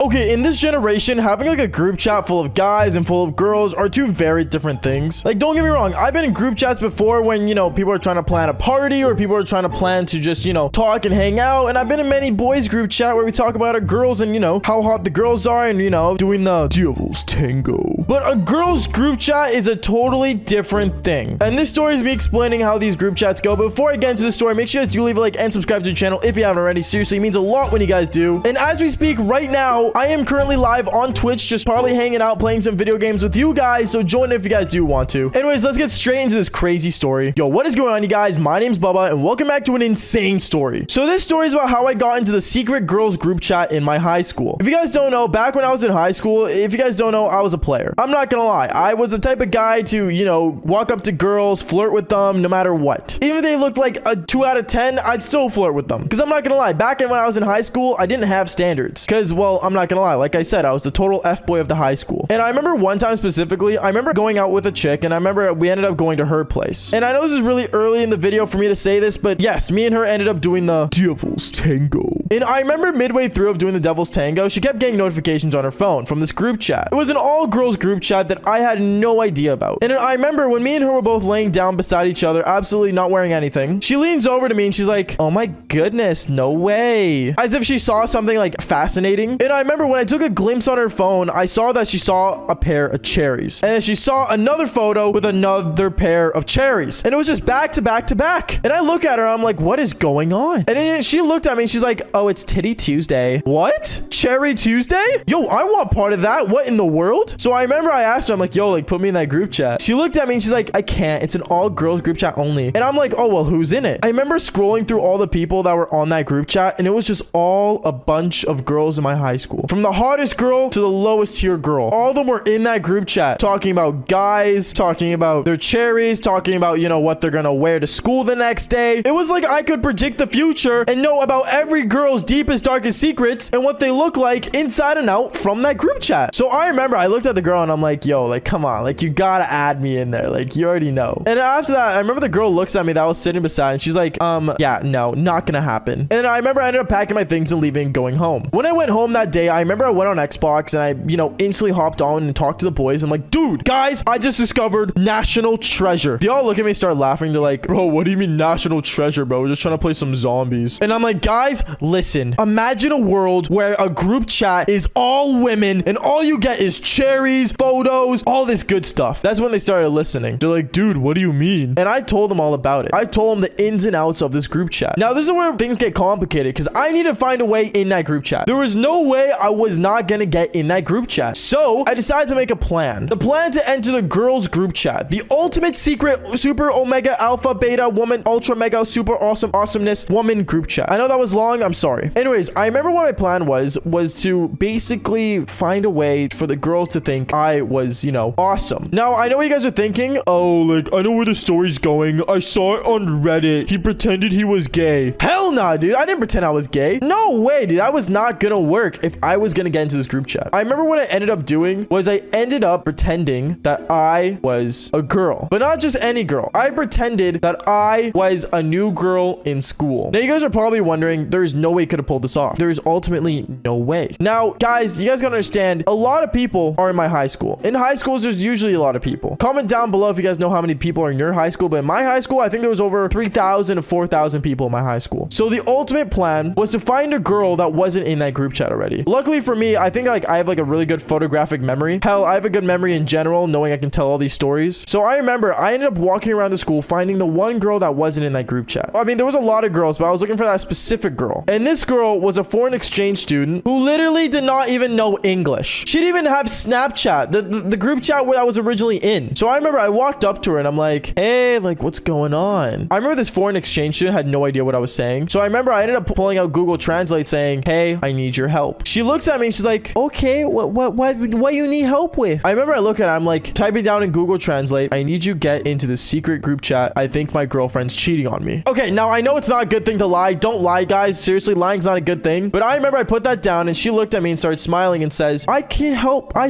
Okay, in this generation, having like a group chat full of guys and full of girls are two very different things. Like, don't get me wrong, I've been in group chats before when, you know, people are trying to plan a party or people are trying to plan to just, you know, talk and hang out. And I've been in many boys group chat where we talk about our girls and, you know, how hot the girls are and, you know, doing the devil's tango. But a girls group chat is a totally different thing. And this story is me explaining how these group chats go. But before I get into the story, make sure you guys do leave a like and subscribe to the channel if you haven't already. Seriously, it means a lot when you guys do. And as we speak right now, I am currently live on Twitch, just probably hanging out, playing some video games with you guys. So join if you guys do want to. Anyways, let's get straight into this crazy story. Yo, what is going on, you guys? My name's Bubba, and welcome back to an insane story. So this story is about how I got into the secret girls group chat in my high school. If you guys don't know, back when I was in high school, if you guys don't know, I was a player. I'm not gonna lie. I was the type of guy to, you know, walk up to girls, flirt with them, no matter what. Even if they looked like a 2 out of 10, I'd still flirt with them. Because I'm not gonna lie, back when I was in high school, I didn't have standards. Because, well, I'm not gonna lie. Like I said, I was the total F-boy of the high school. And I remember one time specifically, I remember going out with a chick, and I remember we ended up going to her place. And I know this is really early in the video for me to say this, but yes, me and her ended up doing the devil's tango. And I remember midway through of doing the devil's tango, she kept getting notifications on her phone from this group chat. It was an all-girls group chat that I had no idea about. And I remember when me and her were both laying down beside each other, absolutely not wearing anything, she leans over to me and she's like, oh my goodness, no way. As if she saw something like fascinating. And I remember when I took a glimpse on her phone, I saw that she saw a pair of cherries. And then she saw another photo with another pair of cherries. And it was just back to back to back. And I look at her, I'm like, what is going on? And then she looked at me and she's like, oh, it's Titty Tuesday. What? Cherry Tuesday? Yo, I want part of that. What in the world? So I remember I asked her, I'm like, yo, like, put me in that group chat. She looked at me and she's like, I can't. It's an all girls group chat only. And I'm like, oh, well, who's in it? I remember scrolling through all the people that were on that group chat, and it was just all a bunch of girls in my high school. From the hottest girl to the lowest tier girl. All of them were in that group chat talking about guys, talking about their cherries, talking about, you know, what they're gonna wear to school the next day. It was like I could predict the future and know about every girl's deepest, darkest secrets and what they look like inside and out from that group chat. So I remember I looked at the girl and I'm like, yo, like, come on, like, you gotta add me in there. Like, you already know. And after that, I remember the girl looks at me that I was sitting beside and she's like, yeah, no, not gonna happen. And then I remember I ended up packing my things and leaving, going home. When I went home that day, I remember I went on Xbox and I, you know, instantly hopped on and talked to the boys. I'm like, dude, guys, I just discovered National Treasure. They all look at me, start laughing. They're like, bro, what do you mean National Treasure, bro? We're just trying to play some zombies. And I'm like, guys, listen, imagine a world where a group chat is all women and all you get is cherries, photos, all this good stuff. That's when they started listening. They're like, dude, what do you mean? And I told them all about it. I told them the ins and outs of this group chat. Now, this is where things get complicated because I need to find a way in that group chat. There was no way I was not going to get in that group chat. So I decided to make a plan. The plan to enter the girls group chat. The ultimate secret super omega alpha beta woman ultra mega super awesome awesomeness woman group chat. I know that was long. I'm sorry. Anyways, I remember what my plan was to basically find a way for the girls to think I was, you know, awesome. Now, I know what you guys are thinking. Oh, like, I know where the story's going. I saw it on Reddit. He pretended he was gay. Hell nah, dude. I didn't pretend I was gay. No way, dude. That was not gonna work if I was gonna get into this group chat. I remember what I ended up doing was I ended up pretending that I was a girl, but not just any girl. I pretended that I was a new girl in school. Now, you guys are probably wondering, there's no way you could have pulled this off. There is ultimately no way. Now, guys, you guys gotta understand, a lot of people are in my high school. In high schools, there's usually a lot of people. Comment down below if you guys know how many people are in your high school, but in my high school, I think there was over 3,000 to 4,000 people in my high school. So the ultimate plan was to find a girl that wasn't in that group chat already. Luckily for me, I think like I have like a really good photographic memory. Hell, I have a good memory in general, knowing I can tell all these stories. So I remember I ended up walking around the school, finding the one girl that wasn't in that group chat. I mean, there was a lot of girls, but I was looking for that specific girl. And this girl was a foreign exchange student who literally did not even know English. She didn't even have Snapchat, the group chat where I was originally in. So I remember I walked up to her and I'm like, hey, like, what's going on? I remember this foreign exchange student had no idea what I was saying. So I remember I ended up pulling out Google Translate saying, hey, I need your help. She looks at me and she's like, okay, what you need help with? I remember I look at her, I'm like, type it down in Google Translate. I need you get into the secret group chat. I think my girlfriend's cheating on me. Okay, now I know it's not a good thing to lie. Don't lie, guys. Seriously, lying's not a good thing. But I remember I put that down and she looked at me and started smiling and says, I can't help. I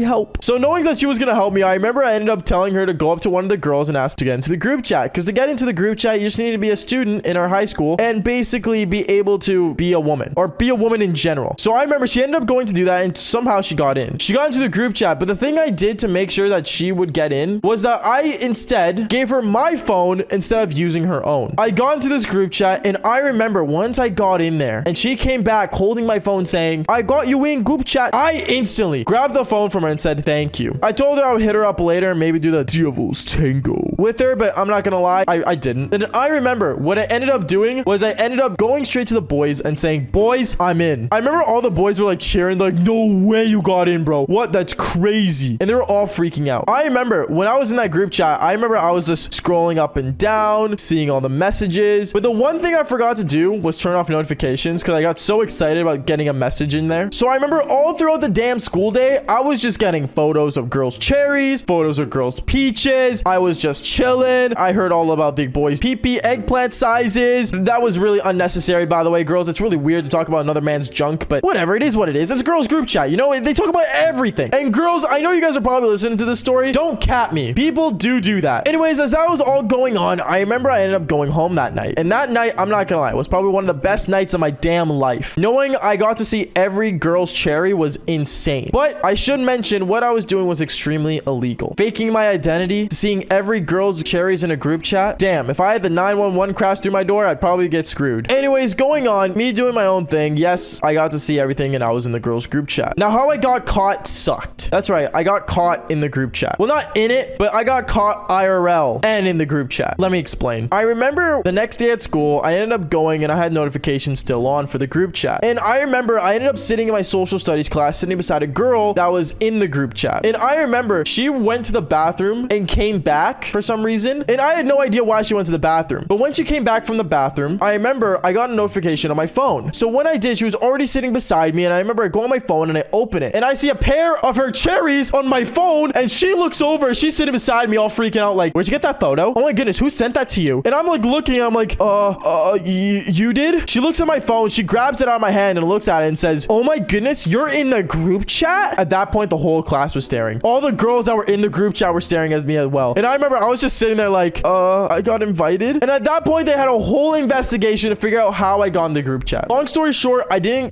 help? So knowing that she was gonna help me, I remember I ended up telling her to go up to one of the girls and ask to get into the group chat. Because to get into the group chat, you just need to be a student in our high school and basically be able to be a woman or be a woman in general. So I remember she ended up going to do that and somehow she got in. She got into the group chat, but the thing I did to make sure that she would get in was that I instead gave her my phone instead of using her own. I got into this group chat and I remember once I got in there and she came back holding my phone saying, I got you in group chat, I instantly grabbed the phone from her and said, thank you. I told her I would hit her up later and maybe do the devil's tango with her, but I'm not gonna lie, I didn't. And I remember what I ended up doing was I ended up going straight to the boys and saying, boys, I'm in. I remember all the boys were like cheering, like, no way you got in, bro. What? That's crazy. And they were all freaking out. I remember when I was in that group chat, I remember I was just scrolling up and down, seeing all the messages. But the one thing I forgot to do was turn off notifications because I got so excited about getting a message in there. So I remember all throughout the damn school day, I was just getting photos of girls' cherries, photos of girls' peaches. I was just chilling. I heard all about the boys' pee-pee eggplant sizes. That was really unnecessary, by the way, girls. It's really weird to talk about another man's junk, but whatever. It is what it is. It's a girls' group chat. You know, they talk about everything. And girls, I know you guys are probably listening to this story. Don't cat me. People do that. Anyways, as that was all going on, I remember I ended up going home that night. And that night, I'm not gonna lie, was probably one of the best nights of my damn life. Knowing I got to see every girl's cherry was insane. But I should mention what I was doing was extremely illegal. Faking my identity, seeing every girl's cherries in a group chat. Damn, if I had the 911 crash through my door, I'd probably get screwed. Anyways, going on, me doing my own thing. Yes, I got to see everything and I was in the girls' group chat. Now, how I got caught sucked. That's right, I got caught in the group chat. Well, not in it, but I got caught IRL and in the group chat. Let me explain. I remember the next day at school, I ended up going and I had notifications still on for the group chat. And I remember I ended up sitting in my social studies class, sitting beside a girl that was in the group chat. And I remember she went to the bathroom and came back for some reason. And I had no idea why she went to the bathroom. But when she came back from the bathroom, I remember I got a notification on my phone. So when I did, she was already sitting beside me. And I remember I go on my phone and I open it. And I see a pair of her cherries on my phone. And she looks over. She's sitting beside me all freaking out like, where'd you get that photo? Oh my goodness, who sent that to you? And I'm like looking, I'm like, you did? She looks at my phone. She grabs it out of my hand and looks at it and says, oh my goodness, you're in the group chat? At that point, the whole class was staring. All the girls that were in the group chat were staring at me as well. And I remember I was just sitting there like, I got invited. And at that point, they had a whole investigation to figure out how I got in the group chat. Long story short, I didn't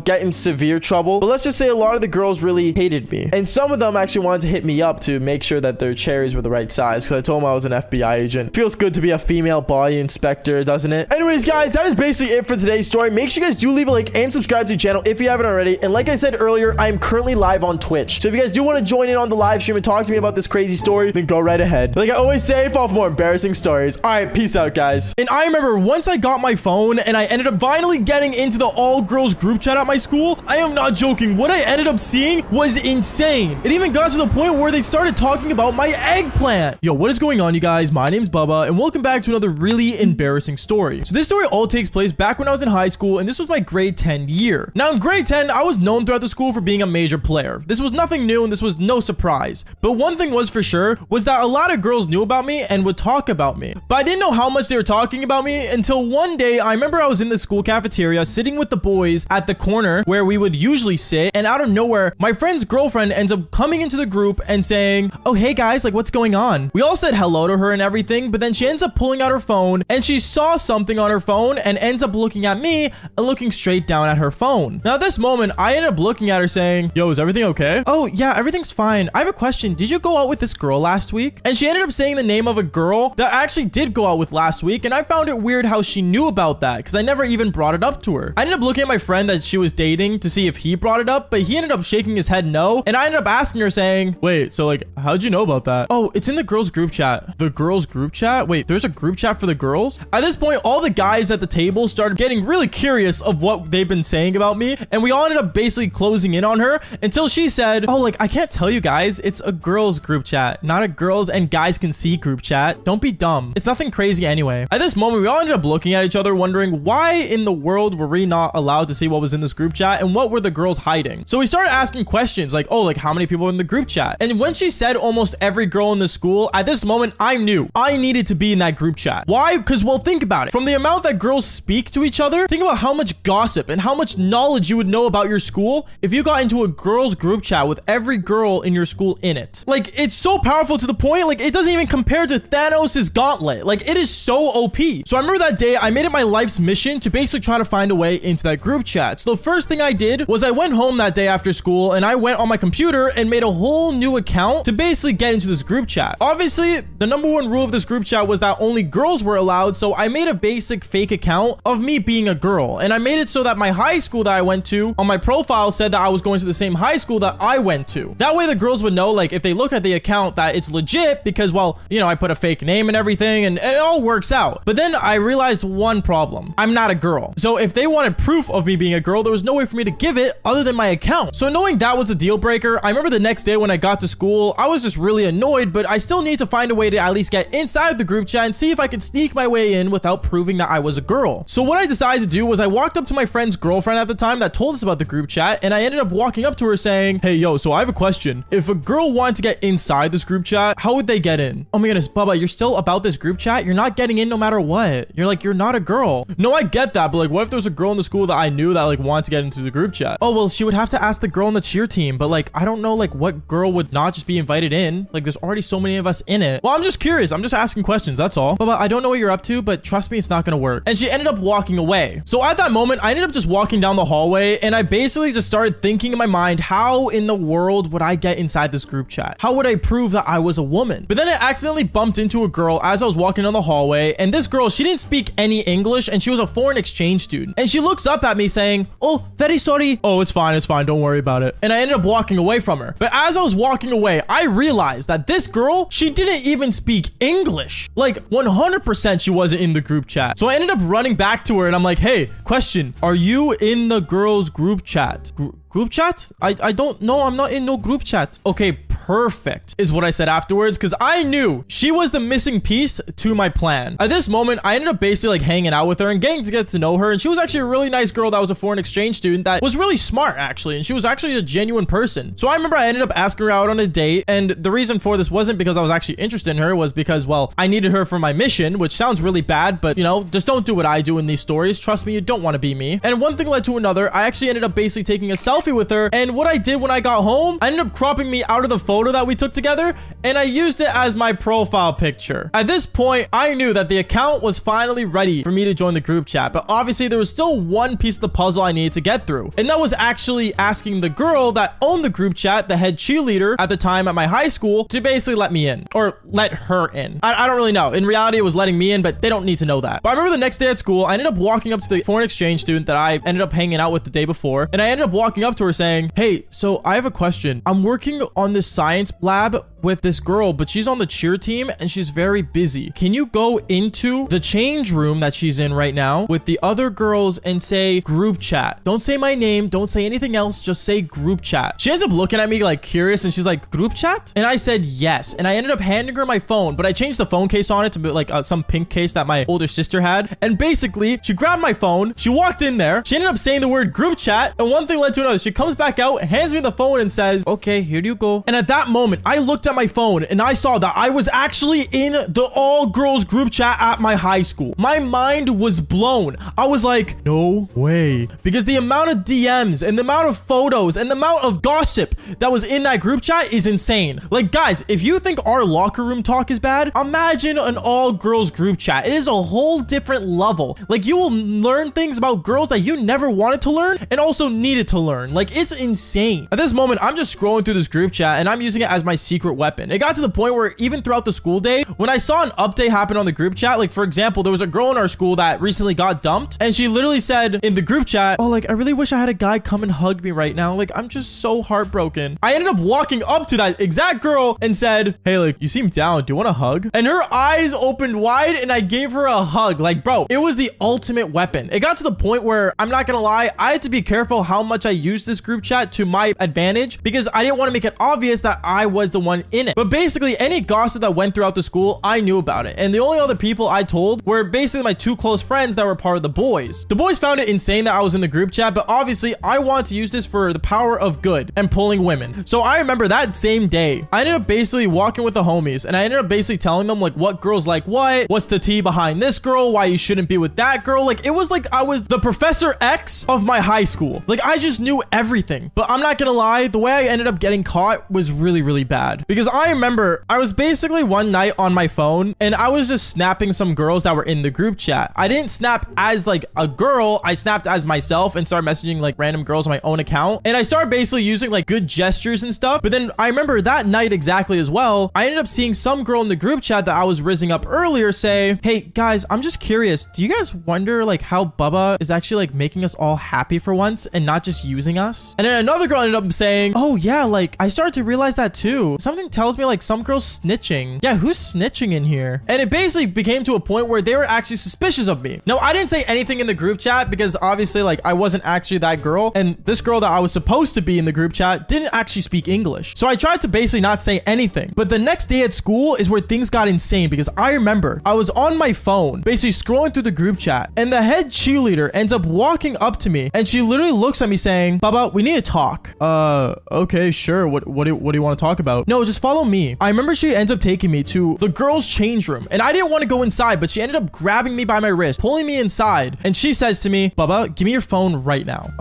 get in severe trouble. But let's just say a lot of the girls really hated me. And some of them actually wanted to hit me up to make sure that their cherries were the right size. Because I told them I was an FBI agent. Feels good to be a female body inspector, doesn't it? Anyways, guys, that is basically it for today's story. Make sure you guys do leave a like and subscribe to the channel if you haven't already. And like I said earlier, I'm currently live on Twitch. So if you guys do want to join in on the live stream and talk to me about this crazy story, then go right ahead. Like I always say, fall for more embarrassing stories. All right, peace out, guys. And I remember once I got my phone and I ended up finally getting into the all-girls group chat at my school, I am not joking. What I ended up seeing was insane. It even got to the point where they started talking about my eggplant. Yo, what is going on, you guys? My name's Bubba, and welcome back to another really embarrassing story. So this story all takes place back when I was in high school, and this was my grade 10 year. Now, in grade 10, I was known throughout the school for being a major player. This was nothing new, and this was no surprise. But one thing was for sure, was that a lot of girls knew about me and would talk about me. But I didn't know how much they were talking about me until one day, I remember I was in the school cafeteria sitting with the boys at the corner where we would usually sit, and out of nowhere, my friend's girlfriend ends up coming into the group and saying, oh, hey guys, like what's going on? We all said hello to her and everything, but then she ends up pulling out her phone and she saw something on her phone and ends up looking at me and looking straight down at her phone. Now at this moment, I ended up looking at her saying, yo, is everything okay? Oh yeah, everything's fine. I have a question. Did you go out with this girl last week? And she ended up saying the name of a girl that I actually did go out with last week, and I found it weird how she knew about that because I never even brought it up to her. I ended up looking at my friend that she was dating to see if he brought it up, but he ended up shaking his head no, and I ended up asking her saying, wait, so like, how'd you know about that? Oh, it's in the girls group chat. The girls group chat? Wait, there's a group chat for the girls? At this point, all the guys at the table started getting really curious of what they've been saying about me, and we all ended up basically closing in on her until she said, oh, like, I can't tell you guys, it's a girls group chat, not a girls and guys can see group chat. Don't be dumb. It's nothing crazy anyway. At this moment, we all ended up looking at each other wondering why in the world were we not allowed to see what was in this group chat and what were the girls hiding? So we started asking questions like, oh, like how many people are in the group chat? And when she said almost every girl in the school, at this moment, I knew I needed to be in that group chat. Why? Because, well, think about it. From the amount that girls speak to each other, think about how much gossip and how much knowledge you would know about your school if you got into a girls group chat chat with every girl in your school in it. Like, it's so powerful to the point, like, it doesn't even compare to Thanos' gauntlet. Like, it is so OP. So I remember that day, I made it my life's mission to basically try to find a way into that group chat. So the first thing I did was I went home that day after school and I went on my computer and made a whole new account to basically get into this group chat. Obviously, the number one rule of this group chat was that only girls were allowed. So I made a basic fake account of me being a girl. And I made it so that my high school that I went to on my profile said that I was going to the same high school that I went to. That way the girls would know, like, if they look at the account, that it's legit because, well, you know, I put a fake name and everything and it all works out. But then I realized one problem. I'm not a girl. So if they wanted proof of me being a girl, there was no way for me to give it other than my account. So knowing that was a deal breaker, I remember the next day when I got to school, I was just really annoyed, but I still need to find a way to at least get inside the group chat and see if I could sneak my way in without proving that I was a girl. So what I decided to do was I walked up to my friend's girlfriend at the time that told us about the group chat, and I ended up walking up to her saying, hey, yo, so I have a question. If a girl wanted to get inside this group chat, how would they get in? Oh my goodness, Bubba, you're still about this group chat? You're not getting in no matter what. You're not a girl. No, I get that, but like, what if there was a girl in the school that I knew that like wanted to get into the group chat? Oh, well, she would have to ask the girl on the cheer team, but like, I don't know like what girl would not just be invited in. Like, there's already so many of us in it. Well, I'm just curious. I'm just asking questions. That's all. Bubba, I don't know what you're up to, but trust me, it's not gonna work. And she ended up walking away. So at that moment, I ended up just walking down the hallway and I basically just started thinking in my mind, how in the world would I get inside this group chat? How would I prove that I was a woman? But then I accidentally bumped into a girl as I was walking down the hallway, and this girl, she didn't speak any English and she was a foreign exchange student. And she looks up at me saying, oh, very sorry. Oh, it's fine. Don't worry about it. And I ended up walking away from her. But as I was walking away, I realized that this girl, she didn't even speak English. Like 100% she wasn't in the group chat. So I ended up running back to her and I'm like, hey, question, are you in the girls group chat? Group chat? I don't know. I'm not in no group chat. Okay, perfect is what I said afterwards, because I knew she was the missing piece to my plan. At this moment, I ended up basically like hanging out with her and getting to get to know her. And she was actually a really nice girl that was a foreign exchange student that was really smart actually. And she was actually a genuine person. So I remember I ended up asking her out on a date. And the reason for this wasn't because I was actually interested in her, was because, well, I needed her for my mission, which sounds really bad, but you know, just don't do what I do in these stories. Trust me, you don't want to be me. And one thing led to another. I actually ended up basically taking a selfie with her, and what I did when I got home, I ended up cropping me out of the photo that we took together, and I used it as my profile picture. At this point, I knew that the account was finally ready for me to join the group chat, but obviously there was still one piece of the puzzle I needed to get through, and that was actually asking the girl that owned the group chat, the head cheerleader at the time at my high school, to basically let me in, or let her in. I don't really know. In reality, it was letting me in, but they don't need to know that. But I remember the next day at school, I ended up walking up to the foreign exchange student that I ended up hanging out with the day before, and I ended up walking up to her saying, hey, so I have a question. I'm working on this science lab with this girl, but she's on the cheer team and she's very busy. Can you go into the change room that she's in right now with the other girls and say group chat? Don't say my name. Don't say anything else. Just say group chat. She ends up looking at me like curious and she's like, group chat? And I said yes. And I ended up handing her my phone, but I changed the phone case on it to be like some pink case that my older sister had. And basically she grabbed my phone. She walked in there. She ended up saying the word group chat, and one thing led to another. She comes back out, hands me the phone and says, okay, here you go. And at that moment, I looked at my phone and I saw that I was actually in the all girls group chat at my high school. My mind was blown. I was like, no way. Because the amount of DMs and the amount of photos and the amount of gossip that was in that group chat is insane. Like, guys, if you think our locker room talk is bad, imagine an all girls group chat. It is a whole different level. Like, you will learn things about girls that you never wanted to learn and also needed to learn. Like, it's insane. At this moment, I'm just scrolling through this group chat and I'm using it as my secret weapon. It got to the point where even throughout the school day, when I saw an update happen on the group chat, like for example, there was a girl in our school that recently got dumped, and she literally said in the group chat, oh, like, I really wish I had a guy come and hug me right now. Like, I'm just so heartbroken. I ended up walking up to that exact girl and said, hey, like, you seem down. Do you want a hug? And her eyes opened wide and I gave her a hug. Like, bro, it was the ultimate weapon. It got to the point where, I'm not gonna lie, I had to be careful how much I used this group chat to my advantage, because I didn't want to make it obvious that that I was the one in it. But basically, any gossip that went throughout the school, I knew about it. And the only other people I told were basically my 2 close friends that were part of the boys. The boys found it insane that I was in the group chat, but obviously I wanted to use this for the power of good and pulling women. So I remember that same day, I ended up basically walking with the homies, and I ended up basically telling them like what girls like what's the tea behind this girl, why you shouldn't be with that girl. Like, it was like I was the Professor X of my high school. Like, I just knew everything. But I'm not gonna lie, the way I ended up getting caught was really, really bad. Because I remember I was basically one night on my phone, and I was just snapping some girls that were in the group chat. I didn't snap as like a girl, I snapped as myself and started messaging like random girls on my own account. And I started basically using like good gestures and stuff. But then I remember that night exactly as well, I ended up seeing some girl in the group chat that I was rizzing up earlier say, hey guys, I'm just curious, do you guys wonder like how Bubba is actually like making us all happy for once and not just using us? And then another girl ended up saying, oh yeah, like I started to realize that too. Something tells me like some girl's snitching. Yeah, who's snitching in here? And it basically became to a point where they were actually suspicious of me. No, I didn't say anything in the group chat because obviously like I wasn't actually that girl, and this girl that I was supposed to be in the group chat didn't actually speak English. So I tried to basically not say anything. But the next day at school is where things got insane, because I remember I was on my phone basically scrolling through the group chat, and the head cheerleader ends up walking up to me, and she literally looks at me saying, Bubba, we need to talk. Okay, sure. What do you want to talk about? No, just follow me. I remember she ends up taking me to the girls' change room, and I didn't want to go inside, but she ended up grabbing me by my wrist, pulling me inside, and she says to me, Bubba, give me your phone right now.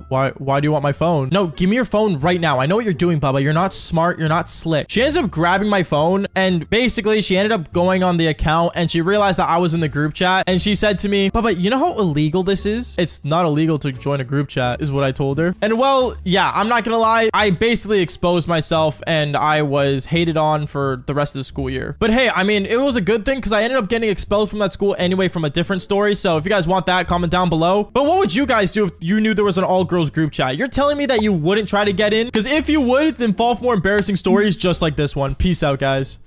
Why do you want my phone? No, give me your phone right now. I know what you're doing, Bubba. You're not smart. You're not slick. She ends up grabbing my phone, and basically she ended up going on the account, and she realized that I was in the group chat, and she said to me, Bubba, you know how illegal this is? It's not illegal to join a group chat, is what I told her. And well, yeah, I'm not gonna lie, I basically exposed myself, and I was hated on for the rest of the school year. But hey, I mean, it was a good thing because I ended up getting expelled from that school anyway from a different story. So if you guys want that, comment down below. But what would you guys do if you knew there was an all-girls group chat? You're telling me that you wouldn't try to get in? Because if you would, then fall for more embarrassing stories just like this one. Peace out, guys.